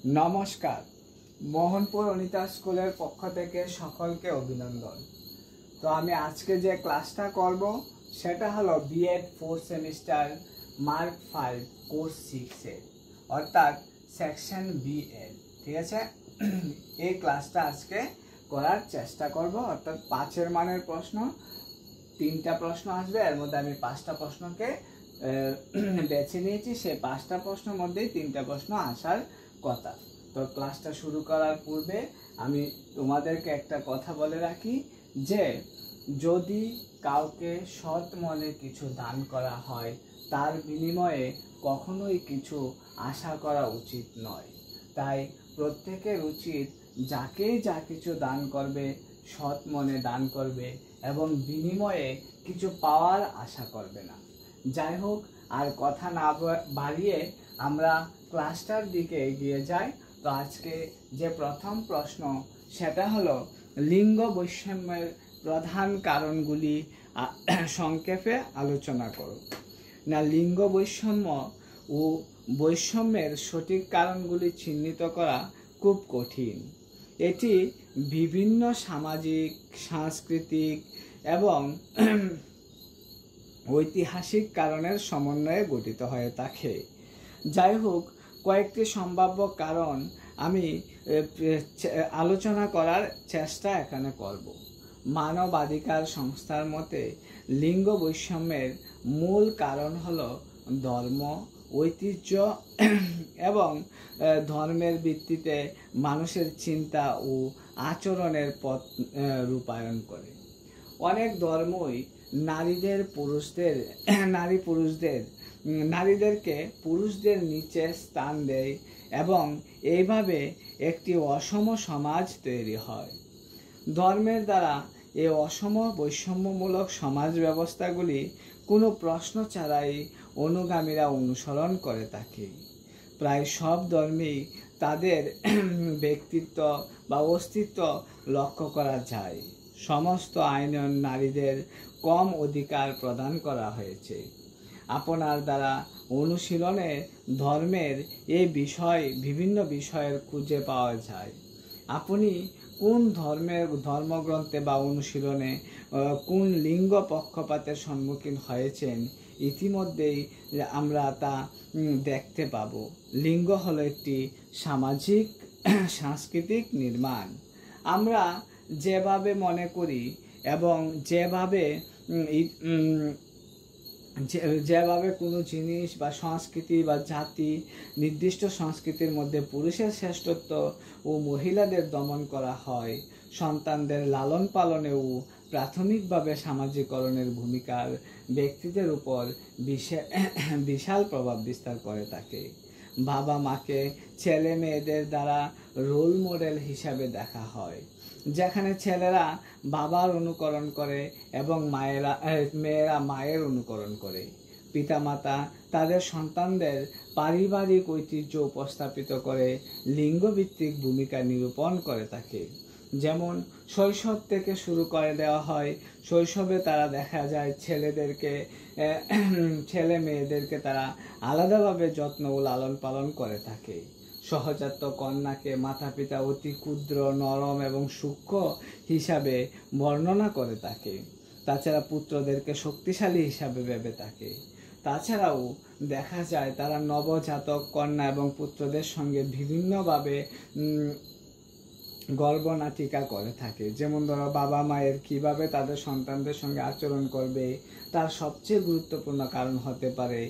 নমস্কার। মোহনপুর অনিতা স্কুলের পক্ষ থেকে সকলকে অভিনন্দন। তো আমি আজকে যে ক্লাসটা করব সেটা হলো বিএড 4 সেমিস্টার মার্ক 5 কোর্স 6 এর অর্থাৎ সেকশন বিএড। ঠিক আছে, এই ক্লাসটা আজকে করার চেষ্টা করব। অর্থাৎ 5 মানের প্রশ্ন, 3টা প্রশ্ন আসবে, এর মধ্যে আমি 5টা প্রশ্নকে বেছে নিয়েছি। সেই 5টা প্রশ্নের মধ্যেই 3টা প্রশ্ন আসার কথা। তো ক্লাসটা শুরু করার পূর্বে আমি তোমাদেরকে একটা কথা বলে রাখি যে যদি কাউকে সৎ মনে কিছু দান করা হয় তার বিনিময়ে কখনোই কিছু আশা করা উচিত নয়। তাই প্রত্যেকের উচিত যাকেই যা কিছু দান করবে সৎ মনে দান করবে এবং বিনিময়ে কিছু পাওয়ার আশা করবে না। যাই হোক, আর কথা না বাড়িয়ে আমরা ক্লাসটার দিকে এগিয়ে যাই। তো আজকে যে প্রথম প্রশ্ন সেটা হলো লিঙ্গ বৈষম্যের প্রধান কারণগুলি সংক্ষেপে আলোচনা করো। না, লিঙ্গ বৈষম্য ও বৈষম্যের সঠিক কারণগুলি চিহ্নিত করা খুব কঠিন। এটি বিভিন্ন সামাজিক, সাংস্কৃতিক এবং ঐতিহাসিক কারণের সমন্বয়ে গঠিত হয়ে থাকে। যাই হোক, কয়েকটি সম্ভাব্য কারণ আমি আলোচনা করার চেষ্টা এখানে করব। মানবাধিকার সংস্থার মতে লিঙ্গ বৈষম্যের মূল কারণ হলো ধর্ম, ঐতিহ্য এবং ধর্মের ভিত্তিতে মানুষের চিন্তা ও আচরণের পথ রূপায়ণ করে। অনেক ধর্মই নারীদেরকে পুরুষদের নিচে স্থান দেয় এবং এইভাবে একটি অসম সমাজ তৈরি হয়। ধর্মের দ্বারা এই অসম বৈষম্যমূলক সমাজ ব্যবস্থাগুলি কোনো প্রশ্ন ছাড়াই অনুগামীরা অনুসরণ করে থাকে। প্রায় সব ধর্মেই তাদের ব্যক্তিত্ব বা অস্তিত্ব লক্ষ্য করা যায়। সমস্ত আইনে নারীদের কম অধিকার প্রদান করা হয়েছে। আপনার দ্বারা অনুশীলনে ধর্মের এই বিভিন্ন বিষয়ের খুঁজে পাওয়া যায়। আপনি কোন ধর্মগ্রন্থে বা অনুশীলনে কোন লিঙ্গ পক্ষপাতের সম্মুখীন হয়েছেন ইতিমধ্যেই আমরা তা দেখতে পাব। লিঙ্গ হলো একটি সামাজিক সাংস্কৃতিক নির্মাণ। আমরা যেভাবে মনে করি এবং যেভাবে কোনো জিনিস বা সংস্কৃতি বা জাতি নির্দিষ্ট সংস্কৃতির মধ্যে পুরুষের শ্রেষ্ঠত্ব ও মহিলাদের দমন করা হয়, সন্তানদের লালন পালনেও প্রাথমিকভাবে সামাজিকরণের ভূমিকার ব্যক্তিদের উপর বিশাল প্রভাব বিস্তার করে থাকে। বাবা মাকে ছেলে মেয়েদের দ্বারা রোল মডেল হিসাবে দেখা হয়, যেখানে ছেলেরা বাবার অনুকরণ করে এবং মেয়েরা মায়ের অনুকরণ করে। পিতামাতা তাদের সন্তানদের পারিবারিক ঐতিহ্য উপস্থাপিত করে লিঙ্গভিত্তিক ভূমিকা নিরূপণ করে থাকে। যেমন শৈশব থেকে শুরু করে দেওয়া হয়। শৈশবে তারা দেখা যায় ছেলে মেয়েদেরকে তারা আলাদাভাবে যত্ন ও লালন পালন করে থাকে। সহজাত কন্যাকে মাতা পিতা অতি ক্ষুদ্র, নরম এবং সূক্ষ্ম হিসাবে বর্ণনা করে থাকে। তাছাড়া পুত্রদেরকে শক্তিশালী হিসাবে ভেবে থাকে। তাছাড়াও দেখা যায় তারা নবজাতক কন্যা এবং পুত্রদের সঙ্গে বিভিন্নভাবে গর্ভনাটিকা করে থাকে। যেমন ধরো, বাবা মায়ের কিভাবে তাদের সন্তানদের সঙ্গে আচরণ করবে তার সবচেয়ে গুরুত্বপূর্ণ কারণ হতে পারে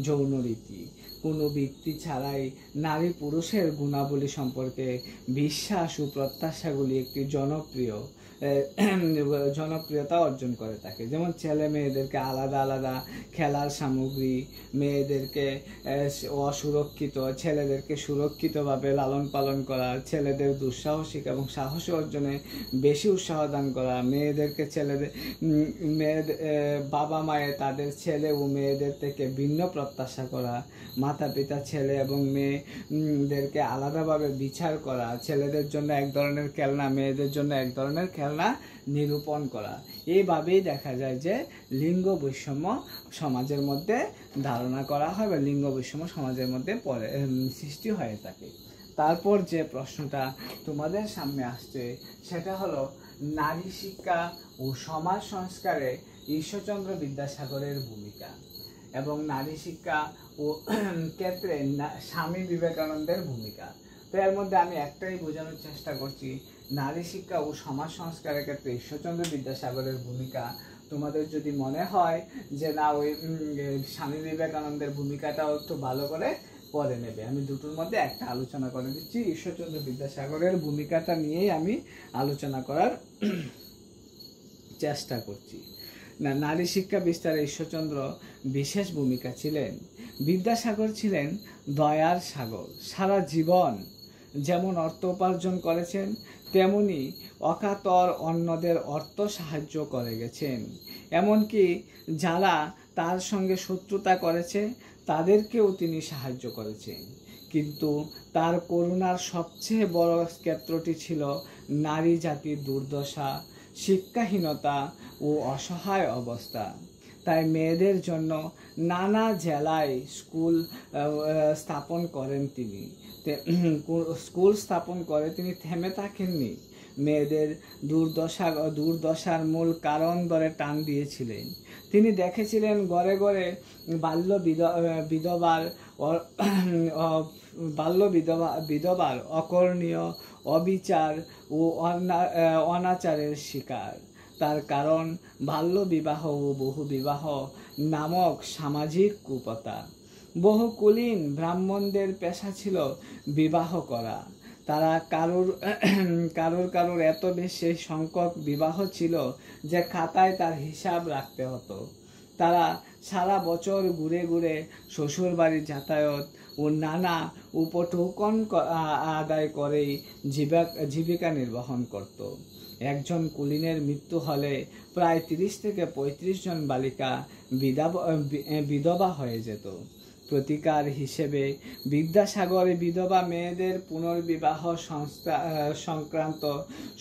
যৌন রীতি। কোনো ভিত্তি ছাড়াই নারী পুরুষের গুণাবলী সম্পর্কে বিশ্বাস ও প্রত্যাশাগুলি একটি জনপ্রিয়তা অর্জন করে থাকে। যেমন ছেলে মেয়েদেরকে আলাদা আলাদা খেলার সামগ্রী, মেয়েদেরকে অসুরক্ষিত, ছেলেদেরকে সুরক্ষিতভাবে লালন পালন করা, ছেলেদের দুঃসাহসিক এবং সাহসী অর্জনে বেশি উৎসাহ দান করা, বাবা মায়ের তাদের ছেলে ও মেয়েদের থেকে ভিন্ন প্রত্যাশা করা, মাতা পিতা ছেলে এবং মেয়েদেরকে আলাদাভাবে বিচার করা, ছেলেদের জন্য এক ধরনের খেলনা, মেয়েদের জন্য এক ধরনের খেলনা নিরূপণ করা। এইভাবেই দেখা যায় যে লিঙ্গ বৈষম্য সমাজের মধ্যে ধারণা করা হয় বা লিঙ্গ বৈষম্য সমাজের মধ্যে সৃষ্টি হয়ে থাকে। তারপর যে প্রশ্নটা তোমাদের সামনে আসছে সেটা হলো নারী শিক্ষা ও সমাজ সংস্কারে ঈশ্বরচন্দ্র বিদ্যাসাগরের ভূমিকা এবং নারী শিক্ষা ও ক্ষেত্রে স্বামী বিবেকানন্দের ভূমিকা। তো এর মধ্যে আমি একটাই বোঝানোর চেষ্টা করছি, নারী শিক্ষা ও সমাজ সংস্কারের ক্ষেত্রে ঈশ্বরচন্দ্র বিদ্যাসাগরের ভূমিকা। তোমাদের যদি মনে হয় যে না ওই স্বামী বিবেকানন্দের ভূমিকাটাও একটু ভালো করে পরে নেবে, আমি দুটোর মধ্যে একটা আলোচনা করে দিচ্ছি। ঈশ্বরচন্দ্র বিদ্যাসাগরের ভূমিকাটা নিয়েই আমি আলোচনা করার চেষ্টা করছি। নারী শিক্ষা বিস্তারে ঈশ্বরচন্দ্র বিশেষ ভূমিকা ছিলেন। বিদ্যাসাগর ছিলেন দয়ার সাগর। সারা জীবন যেমন অর্থ উপার্জন করেছেন, তেমনি অকাতর অন্যদের অর্থ সাহায্য করে গেছেন। এমনকি যারা তার সঙ্গে শত্রুতা করেছে তাদেরকেও তিনি সাহায্য করেছেন। কিন্তু তার করুণার সবচেয়ে বড় ক্ষেত্রটি ছিল নারী জাতির দুর্দশা, শিক্ষাহীনতা ও অসহায় অবস্থা। তাই মেয়েদের জন্য নানা জেলায় স্কুল স্থাপন করেন তিনি। স্কুল স্থাপন করে তিনি থেমে থাকেননি। মেয়েদের দুর্দশার মূল কারণ ধরে টান দিয়েছিলেন। তিনি দেখেছিলেন ঘরে ঘরে বিধবার অকর্ণীয় অবিচার ও অনাচারের শিকার। তার কারণ বাল্যবিবাহ ও বহুবিবাহ নামক সামাজিক কুপ্রথা। বহু কুলীন ব্রাহ্মণদের পেশা ছিল বিবাহ করা। তারা কারোর এত বেশি সংখ্যক বিবাহ ছিল যে খাতায় তার হিসাব রাখতে হতো। তারা সারা বছর ঘুরে ঘুরে শ্বশুর বাড়ির যাতায়াত ও নানা উপটৌকন আদায় করেই জীবিকা নির্বাহন করত। একজন কুলীনের মৃত্যু হলে প্রায় 30 থেকে 35 জন বালিকা বিধবা হয়ে যেত। প্রতিকার হিসেবে বিদ্যাসাগর বিধবা মেয়েদের পুনর্বিবাহ সংক্রান্ত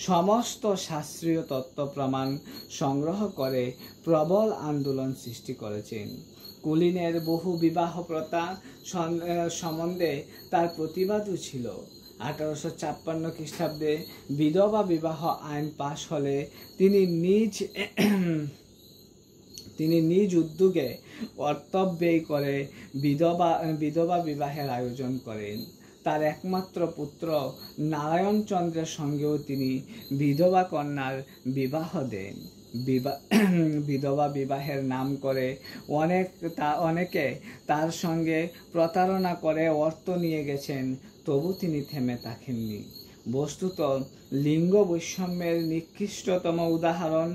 সমস্ত শাস্ত্রীয় তত্ত্ব প্রমাণ সংগ্রহ করে প্রবল আন্দোলন সৃষ্টি করেছেন। কুলীনের বহু বিবাহ প্রথা সম্বন্ধে তার প্রতিবাদও ছিল। 1856 খ্রিস্টাব্দে বিধবা বিবাহ আইন পাশ হলে তিনি নিজ উদ্যোগে অর্থ ব্যয় করে বিধবা বিবাহের আয়োজন করেন। তার একমাত্র পুত্র নারায়ণ চন্দ্রের সঙ্গেও তিনি বিধবা কন্যার বিবাহ দেন। বিধবা বিবাহের নাম করে অনেকে তার সঙ্গে প্রতারণা করে অর্থ নিয়ে গেছেন, তবু তিনি থেমে থাকেননি। বস্তুত লিঙ্গ বৈষম্যের নিকৃষ্টতম উদাহরণ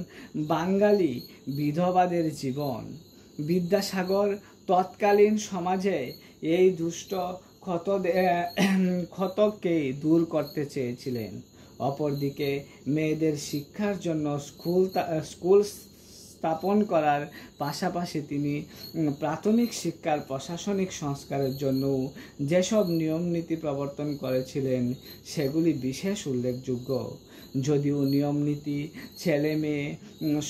বাঙালি বিধবাদের জীবন। বিদ্যাসাগর তৎকালীন সমাজে এই দুষ্ট ক্ষতকেই দূর করতে চেয়েছিলেন। অপরদিকে মেয়েদের শিক্ষার জন্য স্কুল স্থাপন করার পাশাপাশি তিনি প্রাথমিক শিক্ষার প্রশাসনিক সংস্কারের জন্য যেসব নিয়ম নীতি প্রবর্তন করেছিলেন সেগুলি বিশেষ উল্লেখযোগ্য। যদিও নিয়ম নীতি ছেলে মেয়ে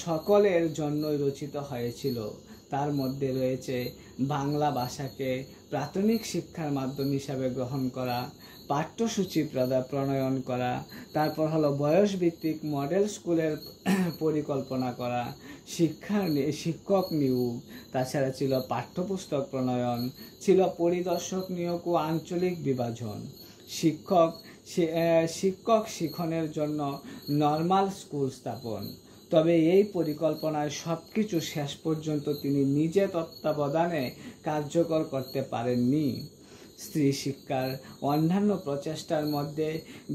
সকলের জন্যই রচিত হয়েছিল, তার মধ্যে রয়েছে বাংলা ভাষাকে প্রাথমিক শিক্ষার মাধ্যম হিসাবে গ্রহণ করা, পাঠ্যসূচি প্রণয়ন করা, তারপর হলো বয়সভিত্তিক মডেল স্কুলের পরিকল্পনা করা, শিক্ষক নিয়োগ, তাছাড়া ছিল পাঠ্যপুস্তক প্রণয়ন, ছিল পরিদর্শক নিয়োগ ও আঞ্চলিক বিভাজন, শিক্ষক শিক্ষণের জন্য নর্মাল স্কুল স্থাপন। তবে এই পরিকল্পনায় সবকিছু শেষ পর্যন্ত তিনি নিজে তত্ত্বাবধানে কার্যকর করতে পারেননি। স্ত্রী শিক্ষার অন্যান্য প্রচেষ্টার মধ্যে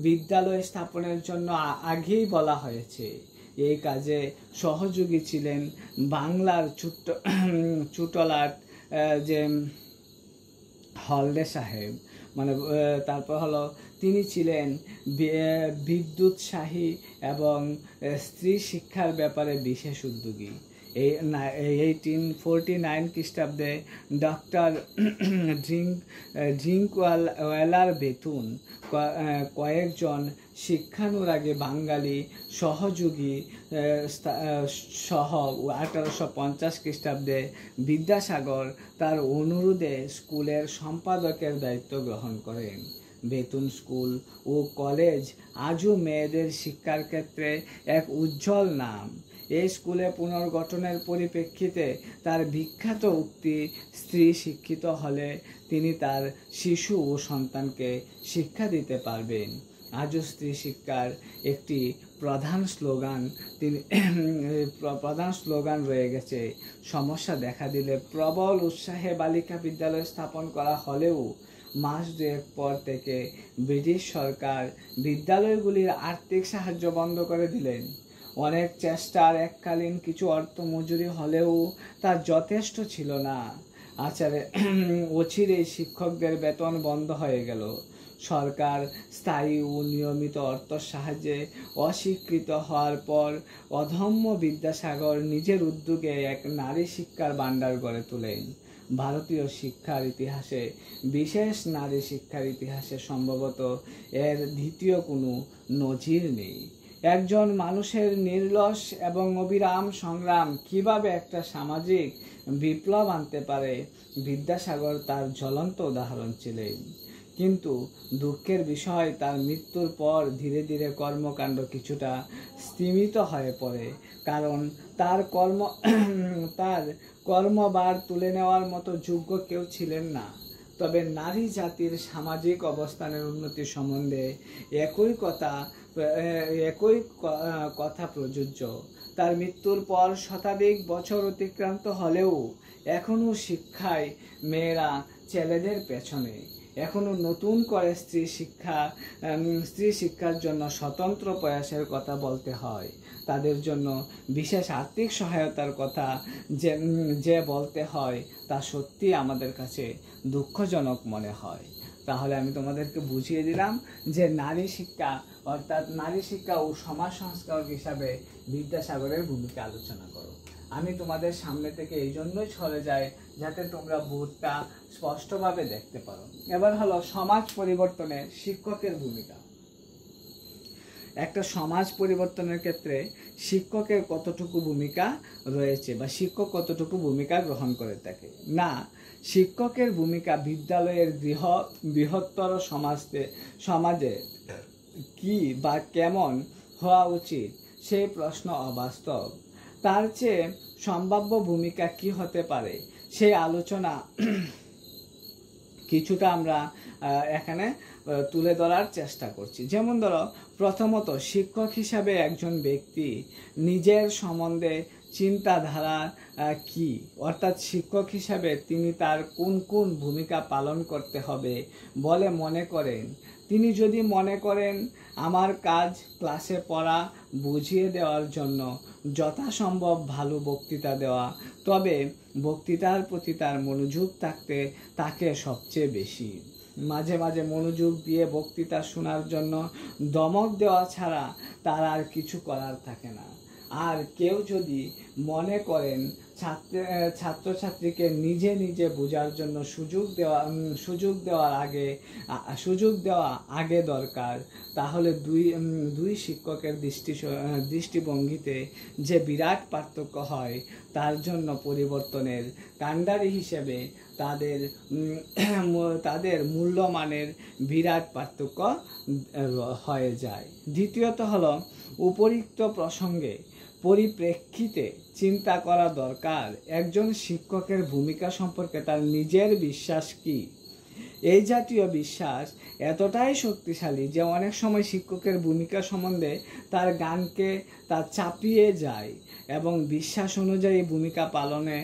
বিদ্যালয় স্থাপনের জন্য আগেই বলা হয়েছে। এই কাজে সহযোগী ছিলেন বাংলার চুটলাট যে হলদে সাহেব, তারপর হলো তিনি ছিলেন বিদ্যুৎসাহী এবং স্ত্রী শিক্ষার ব্যাপারে বিশেষ উদ্যোগী। 1849 খ্রিস্টাব্দে ডক্টর ড্রিঙ্কওয়ালার বেতুন কয়েকজন শিক্ষানুরাগী বাঙালি সহযোগী সহ 1850 খ্রিস্টাব্দে বিদ্যাসাগর তার অনুরোধে স্কুলের সম্পাদকের দায়িত্ব গ্রহণ করেন। বেতুন স্কুল ও কলেজ আজও মেয়েদের শিক্ষার ক্ষেত্রে এক উজ্জ্বল নাম। এই স্কুলে পুনর্গঠনের পরিপ্রেক্ষিতে তার বিখ্যাত উক্তি, স্ত্রী শিক্ষিত হলে তিনি তার শিশু ও সন্তানকে শিক্ষা দিতে পারবেন, আজও স্ত্রী শিক্ষার একটি প্রধান স্লোগান রয়ে গেছে। সমস্যা দেখা দিলে প্রবল উৎসাহে বালিকা বিদ্যালয় স্থাপন করা হলেও মাস দুয়েক পর থেকে ব্রিটিশ সরকার বিদ্যালয়গুলির আর্থিক সাহায্য বন্ধ করে দিলেন। অনেক চেষ্টার এককালীন কিছু অর্থ মজুরি হলেও তা যথেষ্ট ছিল না। অচিরেই শিক্ষকদের বেতন বন্ধ হয়ে গেল। সরকার স্থায়ী ও নিয়মিত অর্থ সাহায্যে অস্বীকৃত হওয়ার পর অধম্য বিদ্যাসাগর নিজের উদ্যোগে এক নারী শিক্ষার ভাণ্ডার গড়ে তোলেন। ভারতীয় শিক্ষার ইতিহাসে, বিশেষ নারী শিক্ষার ইতিহাসে সম্ভবত এর দ্বিতীয় কোনো নজির নেই। একজন মানুষের নির্লস এবং অবিরাম সংগ্রাম কিভাবে একটা সামাজিক বিপ্লব আনতে পারে, বিদ্যাসাগর তার জ্বলন্ত উদাহরণ ছিলেন। কিন্তু দুঃখের বিষয়, তার মৃত্যুর পর ধীরে ধীরে কর্মকাণ্ড কিছুটা স্তিমিত হয়ে পড়ে, কারণ তার কর্মভার তুলে নেওয়ার মতো যোগ্য কেউ ছিলেন না। তবে নারী জাতির সামাজিক অবস্থানের উন্নতি সম্বন্ধে একই কথা প্রযোজ্য। তার মৃত্যুর পর শতাধিক বছর অতিক্রান্ত হলেও এখনো শিক্ষায় মেয়েরা ছেলেদের পেছনে। এখনো নতুন করে স্ত্রী শিক্ষার জন্য স্বতন্ত্র প্রয়াসের কথা বলতে হয়। তাদের জন্য বিশেষ আর্থিক সহায়তার কথা যে বলতে হয়, তা সত্যি আমাদের কাছে দুঃখজনক মনে হয়। তাহলে আমি তোমাদেরকে বুঝিয়ে দিলাম যে নারী শিক্ষা, অর্থাৎ নারী শিক্ষা ও সমাজ সংস্কারক হিসাবে বিদ্যাসাগরের ভূমিকা আলোচনা করো। আমি তোমাদের সামনে থেকে এই জন্যই সরে যাই যাতে তোমরা বোর্ডটা স্পষ্টভাবে দেখতে পারো। এবার হলো সমাজ পরিবর্তনে শিক্ষকের ভূমিকা। একটা সমাজ পরিবর্তনের ক্ষেত্রে শিক্ষকের কতটুকু ভূমিকা রয়েছে বা শিক্ষক কতটুকু ভূমিকা গ্রহণ করে থাকে না, শিক্ষকের ভূমিকা বিদ্যালয়ের বৃহত্তর সমাজে কি বা কেমন হওয়া উচিত সেই প্রশ্ন অবাস্তব। তার চেয়ে সম্ভাব্য ভূমিকা কি হতে পারে সেই আলোচনা কিছুটা আমরা এখানে তুলে ধরার চেষ্টা করছি। যেমন ধরো, প্রথমত শিক্ষক হিসাবে একজন ব্যক্তি নিজের সম্বন্ধে চিন্তাধারা কি, অর্থাৎ শিক্ষক হিসাবে তিনি তার কোন কোন ভূমিকা পালন করতে হবে বলে মনে করেন। তিনি যদি মনে করেন আমার কাজ ক্লাসে পড়া বুঝিয়ে দেওয়ার জন্য যথাসম্ভব ভালো বক্তৃতা দেওয়া, তবে বক্তৃতার প্রতি তার মনোযোগ থাকতে তাকে সবচেয়ে বেশি। মাঝে মাঝে মনোযোগ দিয়ে বক্তৃতা শোনার জন্য দমক দেওয়া ছাড়া তার আর কিছু করার থাকে না। আর কেউ যদি মনে করেন ছাত্রছাত্রীকে নিজে নিজে বোঝার জন্য সুযোগ দেওয়া আগে দরকার, তাহলে দুই শিক্ষকের দৃষ্টিভঙ্গিতে যে বিরাট পার্থক্য হয়, তার জন্য পরিবর্তনের কাণ্ডারি হিসেবে তাদের মূল্যমানের বিরাট পার্থক্য হয়ে যায়। দ্বিতীয়ত হলো, উপরিক্ত প্রসঙ্গে পরিপ্রেক্ষিতে চিন্তা করা দরকার একজন শিক্ষকের ভূমিকা সম্পর্কে তার নিজের বিশ্বাস কি। এই জাতীয় বিশ্বাস এতটাই শক্তিশালী যে অনেক সময় শিক্ষকের ভূমিকা সম্বন্ধে তার জ্ঞানকে তা চাপিয়ে যায় এবং বিশ্বাস অনুযায়ী ভূমিকা পালনে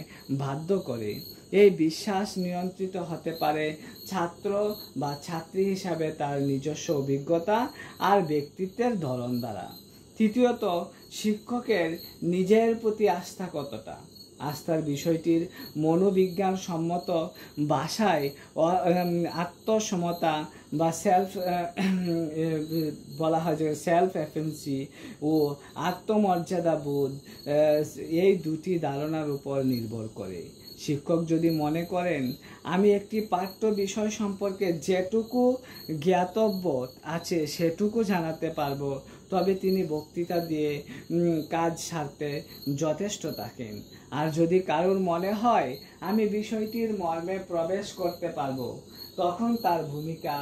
বাধ্য করে। এই বিশ্বাস নিয়ন্ত্রিত হতে পারে ছাত্র বা ছাত্রী হিসাবে তার নিজস্ব অভিজ্ঞতা আর ব্যক্তিত্বের ধরন দ্বারা। তৃতীয়ত, শিক্ষকের নিজের প্রতি আস্থা কতটা। আস্থার বিষয়টির মনোবিজ্ঞান সম্মত ভাষায় আত্মসমতা বা বলা হয় যে সেলফ এফিসিয়েন্সি ও আত্মমর্যাদা বোধ, এই দুটি ধারণার উপর নির্ভর করে। শিক্ষক যদি মনে করেন আমি একটি পাঠ্য বিষয় সম্পর্কে যেটুকু জ্ঞাতব্য আছে সেটুকু জানাতে পারবো, তবে তিনি বক্তৃতা দিয়ে কাজ সারতে যথেষ্ট থাকেন। আর যদি কারোর মনে হয় আমি বিষয়টির মর্মে প্রবেশ করতে পারবো, তখন তার ভূমিকা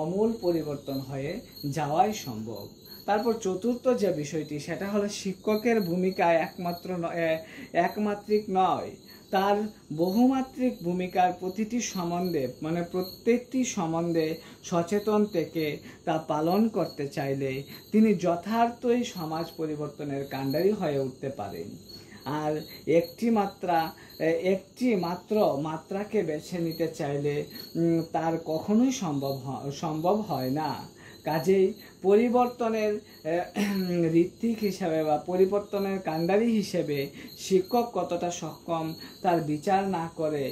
আমূল পরিবর্তন হয়ে যাওয়াই সম্ভব। তারপর চতুর্থ যে বিষয়টি সেটা হলো শিক্ষকের ভূমিকা একমাত্রিক নয়, তার বহুমাত্রিক ভূমিকার প্রতিটি সম্বন্ধে প্রত্যেকটি সম্বন্ধে সচেতন থেকে তা পালন করতে চাইলে তিনি যথার্থই সমাজ পরিবর্তনের কাণ্ডারি হয়ে উঠতে পারেন। আর একটি মাত্রাকে বেছে নিতে চাইলে তার কখনোই সম্ভব হয় না। কাজেই পরিবর্তনের ঋত্বিক হিসাবে বা পরিবর্তনের কাণ্ডারি হিসেবে শিক্ষক কতটা সক্ষম তার বিচার না করে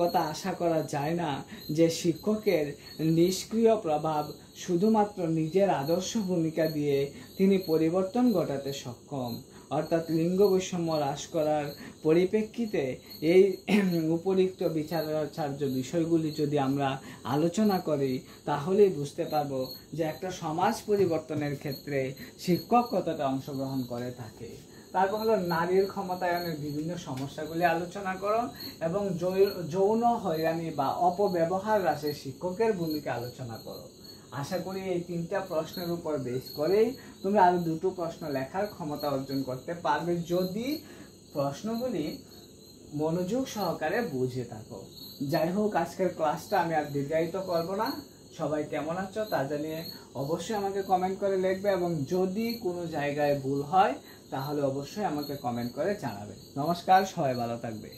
কথা আশা করা যায় না যে শিক্ষকের নিষ্ক্রিয় প্রভাব শুধুমাত্র নিজের আদর্শ ভূমিকা দিয়ে তিনি পরিবর্তন ঘটাতে সক্ষম। অর্থাৎ লিঙ্গ বৈষম্য হ্রাস করার পরিপ্রেক্ষিতে এই উপরিক্ত বিচারাচার্য বিষয়গুলি যদি আমরা আলোচনা করি তাহলেই বুঝতে পারবো যে একটা সমাজ পরিবর্তনের ক্ষেত্রে শিক্ষক কতটা অংশগ্রহণ করে থাকে। তারপর হলো নারীর ক্ষমতায়নের বিভিন্ন সমস্যাগুলি আলোচনা করো এবং যৌন হয়রানি বা অপব্যবহার হ্রাসে শিক্ষকের ভূমিকা আলোচনা করো। আশা করি এই তিনটা প্রশ্নের উপর বেস করেই তুমি আরো দুটো প্রশ্ন লেখার ক্ষমতা অর্জন করতে পারবে যদি প্রশ্নগুলি মনোযোগ সহকারে বুঝে থাকো। যাই হোক, আজকের ক্লাসটা আমি আর দীর্ঘায়িত করব না। সবাই কেমন আছো তা জানিয়ে অবশ্যই আমাকে কমেন্ট করে লিখবে এবং যদি কোনো জায়গায় ভুল হয় তাহলে অবশ্যই আমাকে কমেন্ট করে জানাবে। নমস্কার, সবাই ভালো থাকবে।